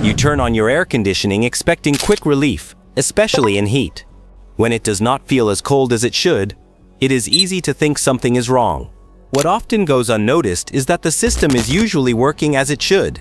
You turn on your air conditioning expecting quick relief, especially in heat. When it does not feel as cold as it should, it is easy to think something is wrong. What often goes unnoticed is that the system is usually working as it should.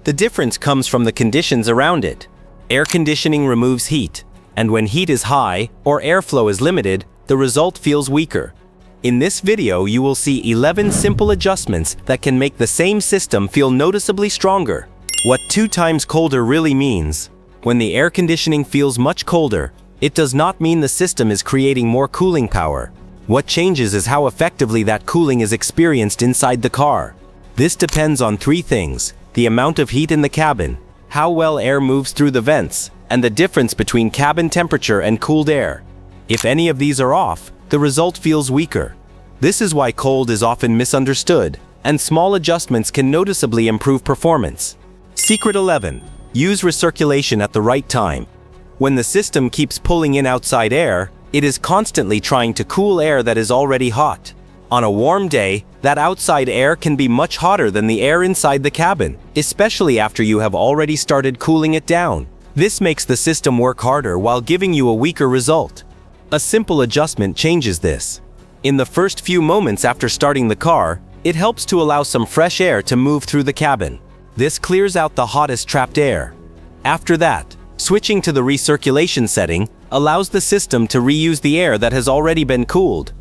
The difference comes from the conditions around it. Air conditioning removes heat, and when heat is high or airflow is limited, the result feels weaker. In this video, you will see 11 simple adjustments that can make the same system feel noticeably stronger. What 2 times colder really means. When the air conditioning feels much colder, it does not mean the system is creating more cooling power. What changes is how effectively that cooling is experienced inside the car. This depends on 3 things: the amount of heat in the cabin, how well air moves through the vents, and the difference between cabin temperature and cooled air. If any of these are off, the result feels weaker. This is why cold is often misunderstood, and small adjustments can noticeably improve performance. Secret 11. Use recirculation at the right time. When the system keeps pulling in outside air, it is constantly trying to cool air that is already hot. On a warm day, that outside air can be much hotter than the air inside the cabin, especially after you have already started cooling it down. This makes the system work harder while giving you a weaker result. A simple adjustment changes this. In the first few moments after starting the car, it helps to allow some fresh air to move through the cabin. This clears out the hottest trapped air. After that, switching to the recirculation setting allows the system to reuse the air that has already been cooled.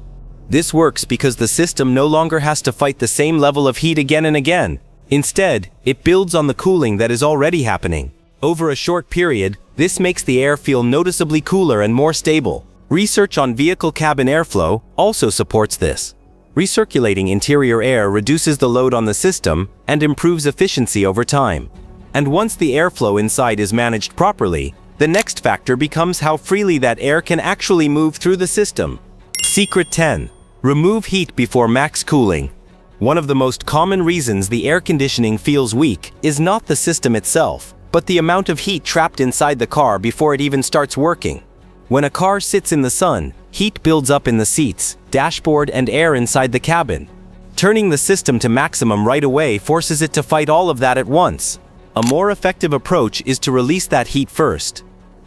This works because the system no longer has to fight the same level of heat again and again. Instead, it builds on the cooling that is already happening. Over a short period, this makes the air feel noticeably cooler and more stable. Research on vehicle cabin airflow also supports this. Recirculating interior air reduces the load on the system and improves efficiency over time. And once the airflow inside is managed properly, the next factor becomes how freely that air can actually move through the system. Secret 10. Remove heat before max cooling. One of the most common reasons the air conditioning feels weak is not the system itself, but the amount of heat trapped inside the car before it even starts working. When a car sits in the sun, heat builds up in the seats, dashboard, and air inside the cabin. Turning the system to maximum right away forces it to fight all of that at once. A more effective approach is to release that heat first.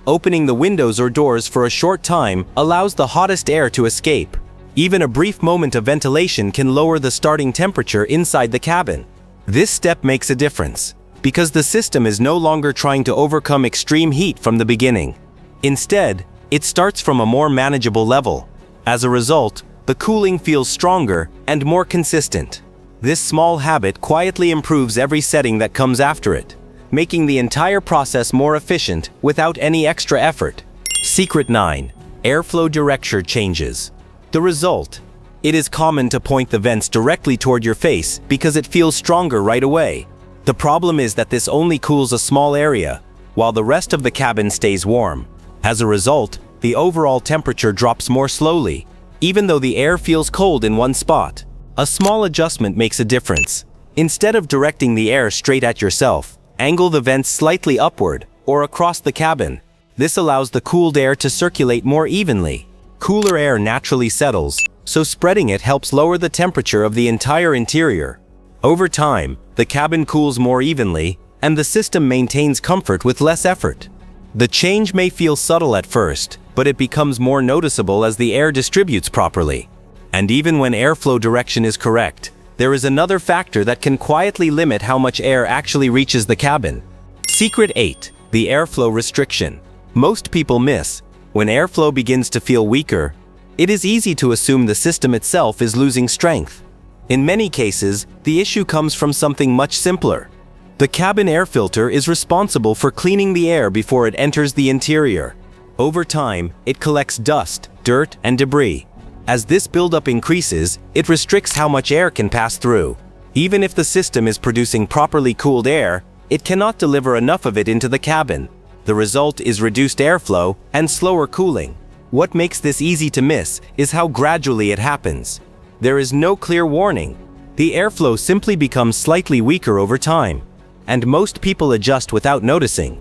Opening the windows or doors for a short time allows the hottest air to escape. Even a brief moment of ventilation can lower the starting temperature inside the cabin. This step makes a difference, because the system is no longer trying to overcome extreme heat from the beginning. Instead, it starts from a more manageable level. As a result, the cooling feels stronger and more consistent. This small habit quietly improves every setting that comes after it, making the entire process more efficient without any extra effort. Secret 9. Airflow direction changes. The result. It is common to point the vents directly toward your face because it feels stronger right away. The problem is that this only cools a small area, while the rest of the cabin stays warm. As a result, the overall temperature drops more slowly, even though the air feels cold in one spot. A small adjustment makes a difference. Instead of directing the air straight at yourself, angle the vents slightly upward or across the cabin. This allows the cooled air to circulate more evenly. Cooler air naturally settles, so spreading it helps lower the temperature of the entire interior. Over time, the cabin cools more evenly, and the system maintains comfort with less effort. The change may feel subtle at first, but it becomes more noticeable as the air distributes properly. And even when airflow direction is correct, there is another factor that can quietly limit how much air actually reaches the cabin. Secret 8. The airflow restriction. Most people miss. When airflow begins to feel weaker, it is easy to assume the system itself is losing strength. In many cases, the issue comes from something much simpler. The cabin air filter is responsible for cleaning the air before it enters the interior. Over time, it collects dust, dirt, and debris. As this buildup increases, it restricts how much air can pass through. Even if the system is producing properly cooled air, it cannot deliver enough of it into the cabin. The result is reduced airflow and slower cooling. What makes this easy to miss is how gradually it happens. There is no clear warning. The airflow simply becomes slightly weaker over time, and most people adjust without noticing.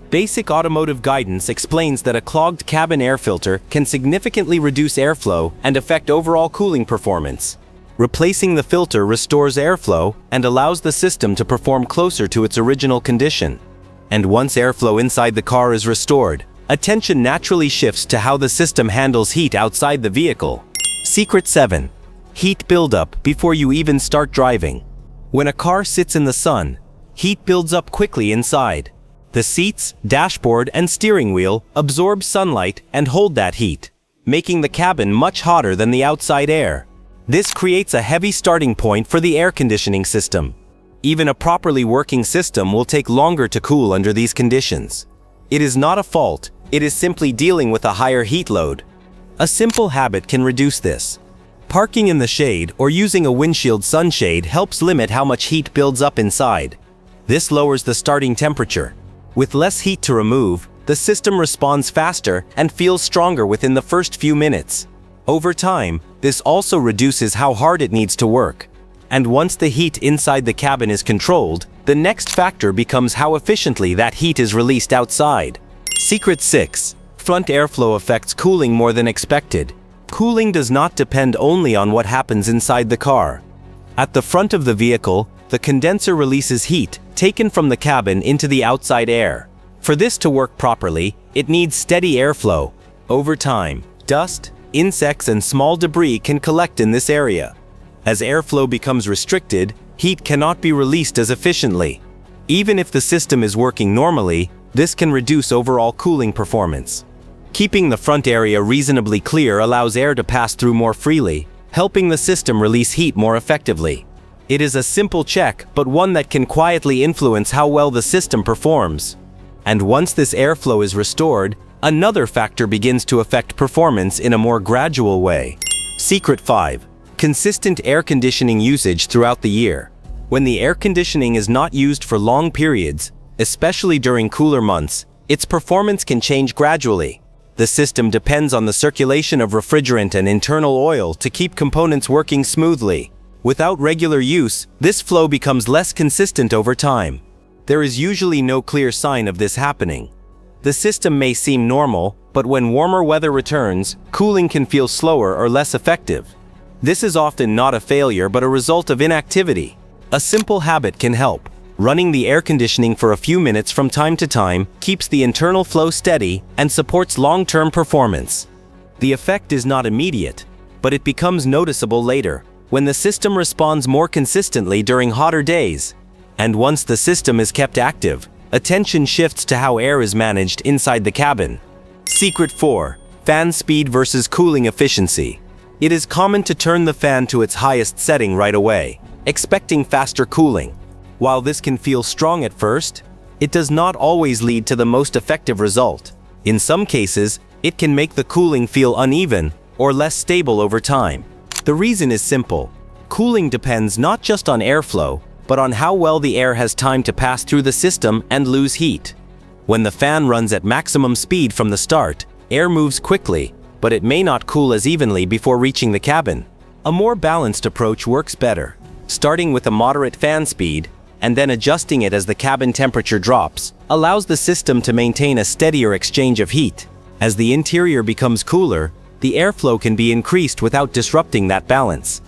Basic automotive guidance explains that a clogged cabin air filter can significantly reduce airflow and affect overall cooling performance. Replacing the filter restores airflow and allows the system to perform closer to its original condition. And once airflow inside the car is restored, attention naturally shifts to how the system handles heat outside the vehicle. Secret 7. Heat buildup before you even start driving. When a car sits in the sun, heat builds up quickly inside. The seats, dashboard, and steering wheel absorb sunlight and hold that heat, making the cabin much hotter than the outside air. This creates a heavy starting point for the air conditioning system. Even a properly working system will take longer to cool under these conditions. It is not a fault, it is simply dealing with a higher heat load. A simple habit can reduce this. Parking in the shade or using a windshield sunshade helps limit how much heat builds up inside. This lowers the starting temperature. With less heat to remove, the system responds faster and feels stronger within the first few minutes. Over time, this also reduces how hard it needs to work. And once the heat inside the cabin is controlled, the next factor becomes how efficiently that heat is released outside. Secret 6. Front airflow affects cooling more than expected. Cooling does not depend only on what happens inside the car. At the front of the vehicle, the condenser releases heat taken from the cabin into the outside air. For this to work properly, it needs steady airflow. Over time, dust, insects, and small debris can collect in this area. As airflow becomes restricted, heat cannot be released as efficiently. Even if the system is working normally, this can reduce overall cooling performance. Keeping the front area reasonably clear allows air to pass through more freely, helping the system release heat more effectively. It is a simple check, but one that can quietly influence how well the system performs. And once this airflow is restored, another factor begins to affect performance in a more gradual way. Secret 5. Consistent air conditioning usage throughout the year. When the air conditioning is not used for long periods, especially during cooler months, its performance can change gradually. The system depends on the circulation of refrigerant and internal oil to keep components working smoothly. Without regular use, this flow becomes less consistent over time. There is usually no clear sign of this happening. The system may seem normal, but when warmer weather returns, cooling can feel slower or less effective. This is often not a failure but a result of inactivity. A simple habit can help. Running the air conditioning for a few minutes from time to time keeps the internal flow steady and supports long-term performance. The effect is not immediate, but it becomes noticeable later, when the system responds more consistently during hotter days. And once the system is kept active, attention shifts to how air is managed inside the cabin. Secret 4. Fan speed versus cooling efficiency. It is common to turn the fan to its highest setting right away, expecting faster cooling. While this can feel strong at first, it does not always lead to the most effective result. In some cases, it can make the cooling feel uneven or less stable over time. The reason is simple. Cooling depends not just on airflow, but on how well the air has time to pass through the system and lose heat. When the fan runs at maximum speed from the start, air moves quickly, but it may not cool as evenly before reaching the cabin. A more balanced approach works better, starting with a moderate fan speed and then adjusting it as the cabin temperature drops, allows the system to maintain a steadier exchange of heat. As the interior becomes cooler, the airflow can be increased without disrupting that balance.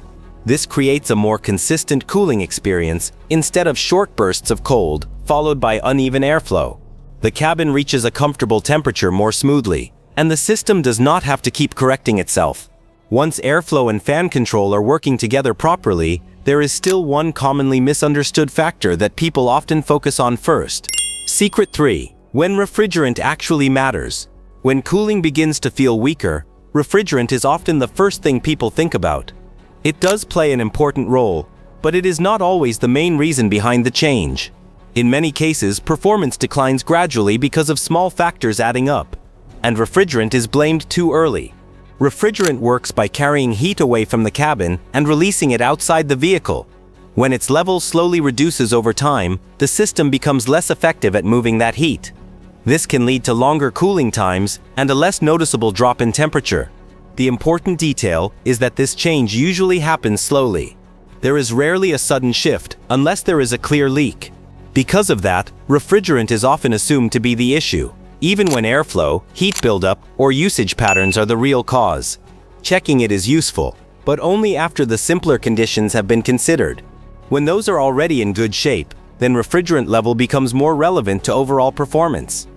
This creates a more consistent cooling experience instead of short bursts of cold, followed by uneven airflow. The cabin reaches a comfortable temperature more smoothly, and the system does not have to keep correcting itself. Once airflow and fan control are working together properly, there is still one commonly misunderstood factor that people often focus on first. Secret 3. When refrigerant actually matters. When cooling begins to feel weaker, refrigerant is often the first thing people think about. It does play an important role, but it is not always the main reason behind the change. In many cases, performance declines gradually because of small factors adding up, and refrigerant is blamed too early. Refrigerant works by carrying heat away from the cabin and releasing it outside the vehicle. When its level slowly reduces over time, the system becomes less effective at moving that heat. This can lead to longer cooling times and a less noticeable drop in temperature. The important detail is that this change usually happens slowly. There is rarely a sudden shift unless there is a clear leak. Because of that, refrigerant is often assumed to be the issue, even when airflow, heat buildup, or usage patterns are the real cause. Checking it is useful, but only after the simpler conditions have been considered. When those are already in good shape, then refrigerant level becomes more relevant to overall performance.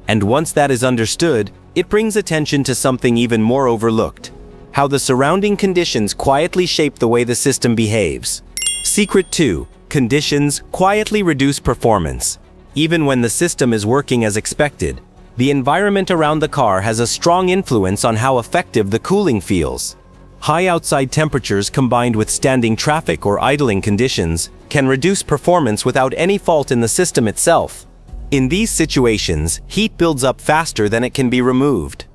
And once that is understood, it brings attention to something even more overlooked: how the surrounding conditions quietly shape the way the system behaves. Secret 2. Conditions quietly reduce performance. Even when the system is working as expected, the environment around the car has a strong influence on how effective the cooling feels. High outside temperatures combined with standing traffic or idling conditions can reduce performance without any fault in the system itself. In these situations, heat builds up faster than it can be removed.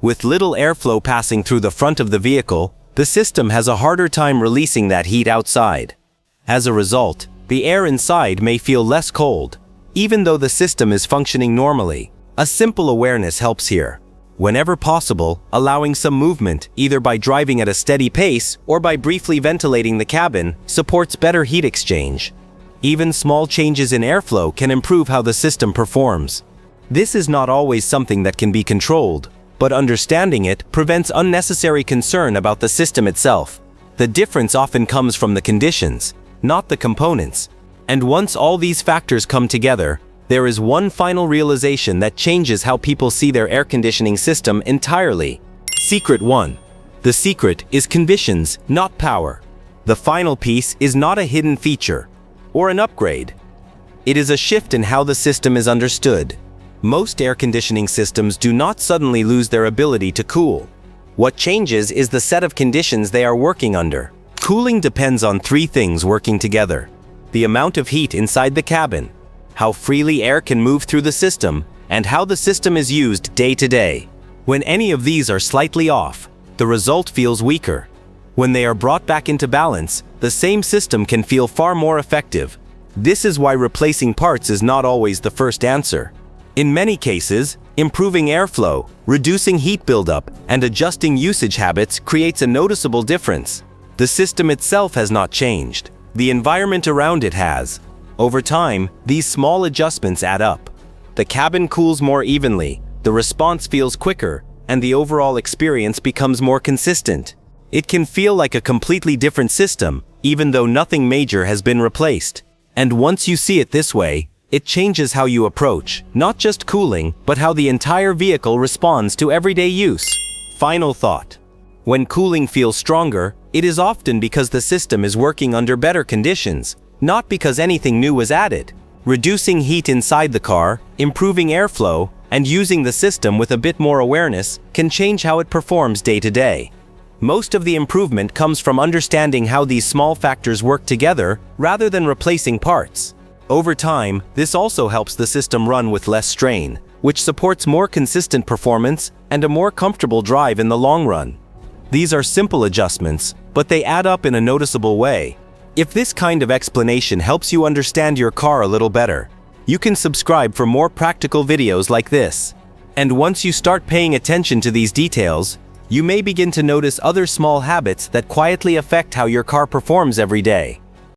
With little airflow passing through the front of the vehicle, the system has a harder time releasing that heat outside. As a result, the air inside may feel less cold, even though the system is functioning normally. A simple awareness helps here. Whenever possible, allowing some movement, either by driving at a steady pace or by briefly ventilating the cabin, supports better heat exchange. Even small changes in airflow can improve how the system performs. This is not always something that can be controlled, but understanding it prevents unnecessary concern about the system itself. The difference often comes from the conditions, not the components. And once all these factors come together, there is one final realization that changes how people see their air conditioning system entirely. Secret 1. The secret is conditions, not power. The final piece is not a hidden feature or an upgrade. It is a shift in how the system is understood. Most air conditioning systems do not suddenly lose their ability to cool. What changes is the set of conditions they are working under. Cooling depends on 3 things working together: the amount of heat inside the cabin, how freely air can move through the system, and how the system is used day to day. When any of these are slightly off, the result feels weaker. When they are brought back into balance, the same system can feel far more effective. This is why replacing parts is not always the first answer. In many cases, improving airflow, reducing heat buildup, and adjusting usage habits creates a noticeable difference. The system itself has not changed. The environment around it has. Over time, these small adjustments add up. The cabin cools more evenly, the response feels quicker, and the overall experience becomes more consistent. It can feel like a completely different system, even though nothing major has been replaced. And once you see it this way, it changes how you approach, not just cooling, but how the entire vehicle responds to everyday use. Final thought. When cooling feels stronger, it is often because the system is working under better conditions, not because anything new was added. Reducing heat inside the car, improving airflow, and using the system with a bit more awareness can change how it performs day to day. Most of the improvement comes from understanding how these small factors work together rather than replacing parts. Over time, this also helps the system run with less strain, which supports more consistent performance and a more comfortable drive in the long run. These are simple adjustments, but they add up in a noticeable way. If this kind of explanation helps you understand your car a little better, you can subscribe for more practical videos like this. And once you start paying attention to these details, you may begin to notice other small habits that quietly affect how your car performs every day.